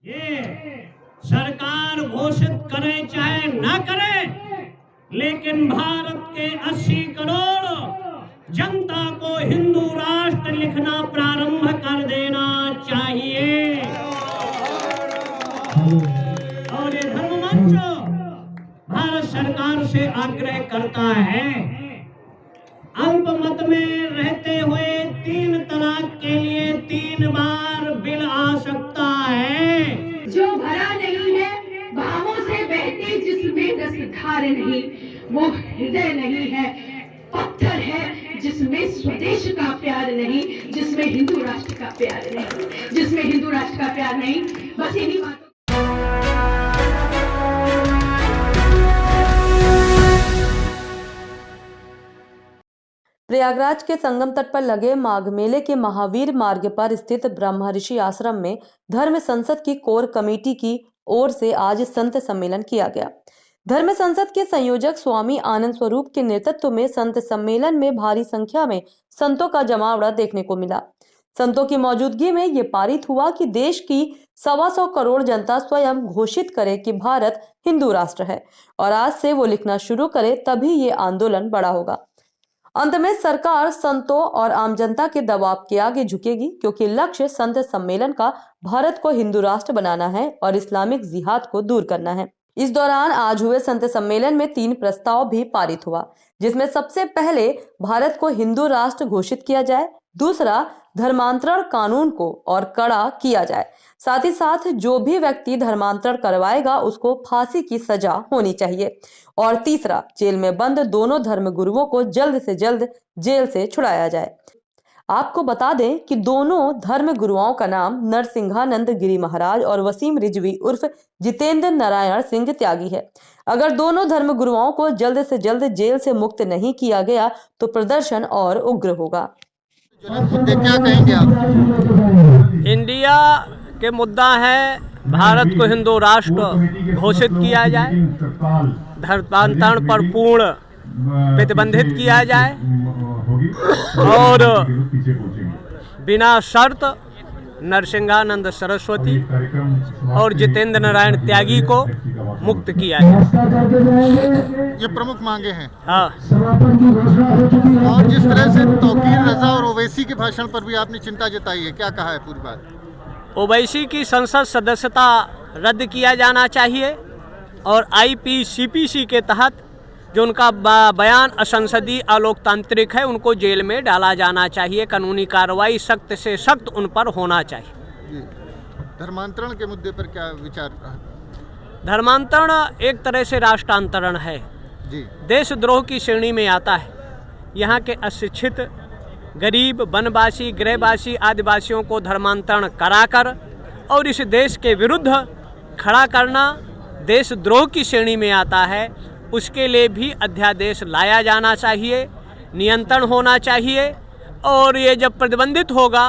ये सरकार घोषित करे चाहे ना करे, लेकिन भारत के 80 करोड़ जनता को हिंदू राष्ट्र लिखना प्रारंभ कर देना चाहिए। और ये धर्ममंच भारत सरकार से आग्रह करता है, अल्पमत में रहते हुए 3 तलाक के लिए 3 बार बिल आ सकता है। जो भरा नहीं है भावों से बहती जिसमें रसधार नहीं, वो हृदय नहीं है, पत्थर है जिसमें स्वदेश का प्यार नहीं, जिसमें हिंदू राष्ट्र का प्यार नहीं, जिसमें हिंदू राष्ट्र का प्यार नहीं। बस इन्हीं बातों। प्रयागराज के संगम तट पर लगे माघ मेले के महावीर मार्ग पर स्थित ब्रह्मऋषि आश्रम में धर्म संसद की कोर कमेटी की ओर से आज संत सम्मेलन किया गया। धर्म संसद के संयोजक स्वामी आनंद स्वरूप के नेतृत्व में संत सम्मेलन में भारी संख्या में संतों का जमावड़ा देखने को मिला। संतों की मौजूदगी में ये पारित हुआ कि देश की 125 करोड़ जनता स्वयं घोषित करे कि भारत हिंदू राष्ट्र है और आज से वो लिखना शुरू करे, तभी ये आंदोलन बड़ा होगा। अंत में सरकार संतों और आम जनता के दबाव के आगे झुकेगी, क्योंकि लक्ष्य संत सम्मेलन का भारत को हिंदू राष्ट्र बनाना है और इस्लामिक जिहाद को दूर करना है। इस दौरान आज हुए संत सम्मेलन में 3 प्रस्ताव भी पारित हुआ, जिसमें सबसे पहले भारत को हिंदू राष्ट्र घोषित किया जाए, दूसरा धर्मांतरण कानून को और कड़ा किया जाए, साथ ही साथ जो भी व्यक्ति धर्मांतरण करवाएगा उसको फांसी की सजा होनी चाहिए, और तीसरा जेल में बंद दोनों धर्म गुरुओं को जल्द से जल्द जेल से छुड़ाया जाए। आपको बता दें कि दोनों धर्म गुरुओं का नाम नरसिंहानंद गिरी महाराज और वसीम रिजवी उर्फ जितेंद्र नारायण सिंह त्यागी है। अगर दोनों धर्म गुरुओं को जल्द से जल्द जेल से मुक्त नहीं किया गया तो प्रदर्शन और उग्र होगा। क्या कहेंगे आप? इंडिया के मुद्दा है भारत को हिंदू राष्ट्र घोषित किया जाए, धर्मांतरण पर पूर्ण प्रतिबंधित किया जाए और बिना शर्त नरसिंहानंद सरस्वती और जितेंद्र नारायण त्यागी को मुक्त किया जाए। ये प्रमुख मांगे हैं। हाँ, और जिस तरह से तौकीर रजा और ओवैसी के भाषण पर भी आपने चिंता जताई है, क्या कहा है पूरी बात? ओवैसी की संसद सदस्यता रद्द किया जाना चाहिए और IPCPC के तहत जो उनका बयान असंसदीय अलोकतांत्रिक है उनको जेल में डाला जाना चाहिए। कानूनी कार्रवाई सख्त से सख्त उन पर होना चाहिए। धर्मांतरण के मुद्दे पर क्या विचार रहा? धर्मांतरण एक तरह से राष्ट्रांतरण है जी। देशद्रोह की श्रेणी में आता है। यहाँ के अशिक्षित, गरीब, वनवासी, गृहवासी, आदिवासियों को धर्मांतरण कराकर और इस देश के विरुद्ध खड़ा करना देशद्रोह की श्रेणी में आता है। उसके लिए भी अध्यादेश लाया जाना चाहिए, नियंत्रण होना चाहिए और ये जब प्रतिबंधित होगा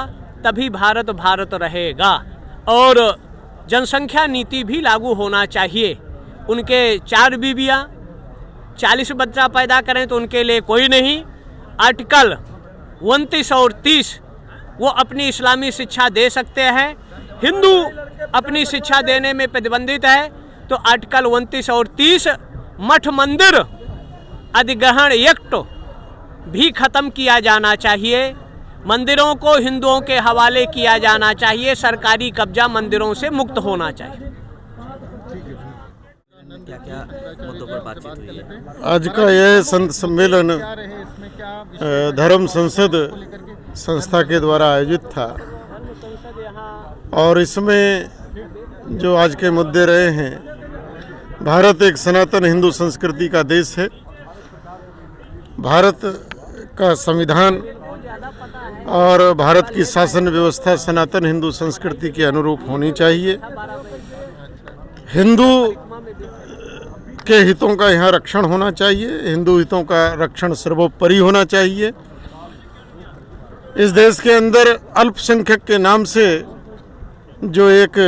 तभी भारत भारत रहेगा। और जनसंख्या नीति भी लागू होना चाहिए। उनके 4 बीवियाँ 40 बच्चा पैदा करें तो उनके लिए कोई नहीं। आर्टिकल 29 और 30 वो अपनी इस्लामी शिक्षा दे सकते हैं। हिंदू अपनी शिक्षा देने में प्रतिबंधित है तो आर्टिकल 29 और 30 मठ मंदिर अधिग्रहण एक्ट भी खत्म किया जाना चाहिए। मंदिरों को हिंदुओं के हवाले किया जाना चाहिए। सरकारी कब्जा मंदिरों से मुक्त होना चाहिए। क्या मुद्दों पर बातचीत हुई है? आज का यह संत सम्मेलन धर्म संसद संस्था के द्वारा आयोजित था और इसमें जो आज के मुद्दे रहे हैं, भारत एक सनातन हिंदू संस्कृति का देश है। भारत का संविधान और भारत की शासन व्यवस्था सनातन हिंदू संस्कृति के अनुरूप होनी चाहिए। हिंदू के हितों का यहाँ रक्षण होना चाहिए। हिंदू हितों का रक्षण सर्वोपरि होना चाहिए। इस देश के अंदर अल्पसंख्यक के नाम से जो एक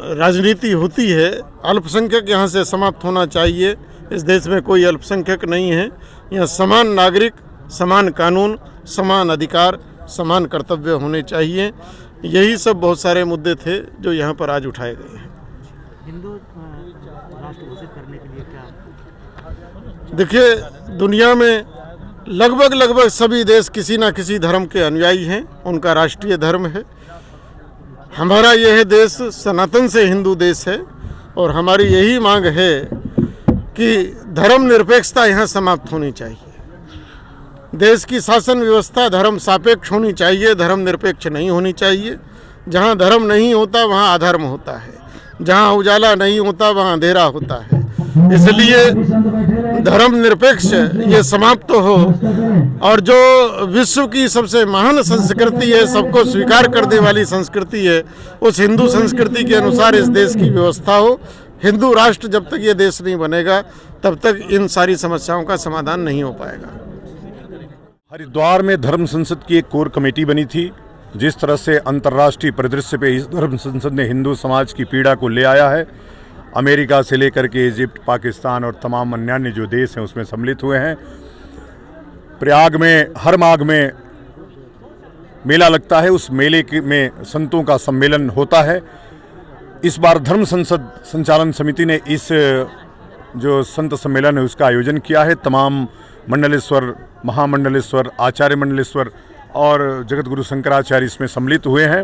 राजनीति होती है, अल्पसंख्यक यहाँ से समाप्त होना चाहिए। इस देश में कोई अल्पसंख्यक नहीं है। यहाँ समान नागरिक, समान कानून, समान अधिकार, समान कर्तव्य होने चाहिए। यही सब बहुत सारे मुद्दे थे जो यहाँ पर आज उठाए गए हैं। हिंदू राष्ट्र घोषित करने के लिए क्या? देखिए, दुनिया में लगभग सभी देश किसी ना किसी धर्म के अनुयायी हैं, उनका राष्ट्रीय धर्म है। हमारा यह देश सनातन से हिंदू देश है और हमारी यही मांग है कि धर्मनिरपेक्षता यहाँ समाप्त होनी चाहिए। देश की शासन व्यवस्था धर्म सापेक्ष होनी चाहिए, धर्मनिरपेक्ष नहीं होनी चाहिए। जहाँ धर्म नहीं होता वहाँ अधर्म होता है, जहाँ उजाला नहीं होता वहाँ अंधेरा होता है। इसलिए धर्मनिरपेक्ष ये समाप्त हो और जो विश्व की सबसे महान संस्कृति है, सबको स्वीकार करने वाली संस्कृति है, उस हिंदू संस्कृति के अनुसार इस देश की व्यवस्था हो। हिंदू राष्ट्र जब तक ये देश नहीं बनेगा तब तक इन सारी समस्याओं का समाधान नहीं हो पाएगा। हरिद्वार में धर्म संसद की एक कोर कमेटी बनी थी। जिस तरह से अंतर्राष्ट्रीय परिदृश्य पे इस धर्म संसद ने हिंदू समाज की पीड़ा को ले आया है, अमेरिका से लेकर के इजिप्ट, पाकिस्तान और तमाम अन्य जो देश हैं उसमें सम्मिलित हुए हैं। प्रयाग में हर माघ में मेला लगता है, उस मेले में संतों का सम्मेलन होता है। इस बार धर्म संसद संचालन समिति ने इस जो संत सम्मेलन है उसका आयोजन किया है। तमाम मंडलेश्वर, महामंडलेश्वर, आचार्य मंडलेश्वर और जगत गुरु शंकराचार्य इसमें सम्मिलित हुए हैं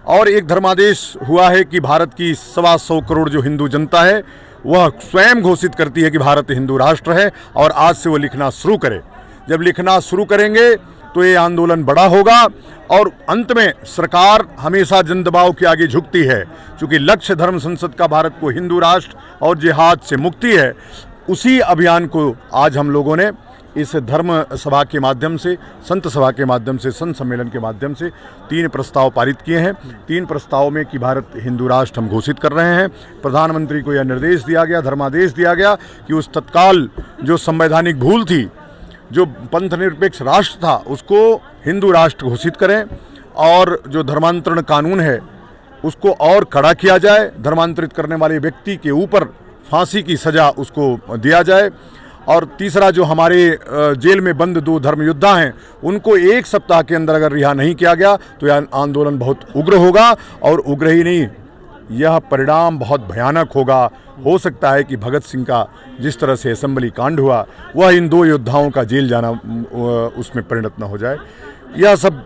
और एक धर्मादेश हुआ है कि भारत की 125 करोड़ जो हिंदू जनता है वह स्वयं घोषित करती है कि भारत हिंदू राष्ट्र है और आज से वो लिखना शुरू करे। जब लिखना शुरू करेंगे तो ये आंदोलन बड़ा होगा और अंत में सरकार हमेशा जनदबाव के आगे झुकती है। चूँकि लक्ष्य धर्म संसद का भारत को हिंदू राष्ट्र और जिहाद से मुक्ति है, उसी अभियान को आज हम लोगों ने इस धर्म सभा के माध्यम से, संत सभा के माध्यम से, संत सम्मेलन के माध्यम से 3 प्रस्ताव पारित किए हैं। 3 प्रस्ताव में कि भारत हिंदू राष्ट्र हम घोषित कर रहे हैं। प्रधानमंत्री को यह निर्देश दिया गया, धर्मादेश दिया गया कि उस तत्काल जो संवैधानिक भूल थी, जो पंथ निरपेक्ष राष्ट्र था, उसको हिंदू राष्ट्र घोषित करें और जो धर्मांतरण कानून है उसको और कड़ा किया जाए। धर्मांतरित करने वाले व्यक्ति के ऊपर फांसी की सज़ा उसको दिया जाए। और तीसरा, जो हमारे जेल में बंद 2 धर्म योद्धा हैं उनको 1 सप्ताह के अंदर अगर रिहा नहीं किया गया तो यह आंदोलन बहुत उग्र होगा और उग्र ही नहीं, यह परिणाम बहुत भयानक होगा। हो सकता है कि भगत सिंह का जिस तरह से असेंबली कांड हुआ वह इन 2 योद्धाओं का जेल जाना उसमें परिणत न हो जाए। यह सब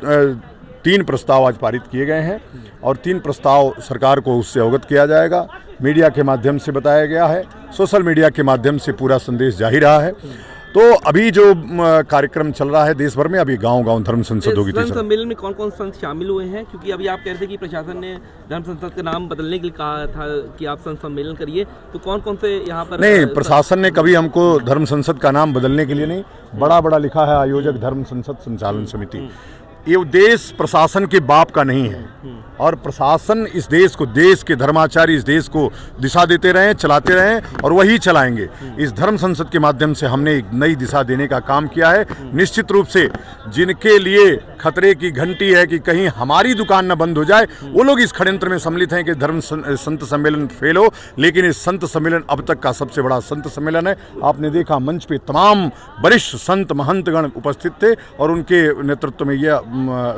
3 प्रस्ताव आज पारित किए गए हैं और 3 प्रस्ताव सरकार को उससे अवगत किया जाएगा। मीडिया के माध्यम से बताया गया है, सोशल मीडिया के माध्यम से पूरा संदेश जा ही रहा है। तो अभी जो कार्यक्रम चल रहा है देश भर में, अभी गांव-गांव धर्म संसद होगी। धर्म सम्मेलन में कौन-कौन संत शामिल हुए हैं? क्योंकि अभी आप कह रहे थे कि प्रशासन ने धर्म संसद का नाम बदलने के लिए कहा था कि आप संत सम्मेलन करिए, तो कौन-कौन से यहाँ पर? नहीं, प्रशासन ने कभी हमको धर्म संसद का नाम बदलने के लिए नहीं, बड़ा लिखा है आयोजक धर्म संसद संचालन समिति। ये देश प्रशासन के बाप का नहीं है और प्रशासन इस देश को, देश के धर्माचार्य इस देश को दिशा देते रहे, चलाते रहे और वही चलाएंगे। इस धर्म संसद के माध्यम से हमने एक नई दिशा देने का काम किया है। निश्चित रूप से जिनके लिए खतरे की घंटी है कि कहीं हमारी दुकान न बंद हो जाए, वो लोग इस षड्यंत्र में सम्मिलित हैं कि धर्म संत सम्मेलन फेल हो, लेकिन इस संत सम्मेलन अब तक का सबसे बड़ा संत सम्मेलन है। आपने देखा मंच पे तमाम वरिष्ठ संत महंतगण उपस्थित थे और उनके नेतृत्व में यह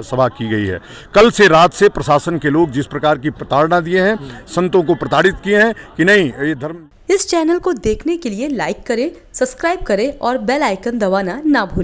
सभा की गई है। कल से रात से प्रशासन के लोग जिस प्रकार की प्रताड़ना दिए हैं, संतों को प्रताड़ित किए हैं कि नहीं ये धर्म। इस चैनल को देखने के लिए लाइक करें, सब्सक्राइब करें और बेल आइकन दबाना ना भूलें।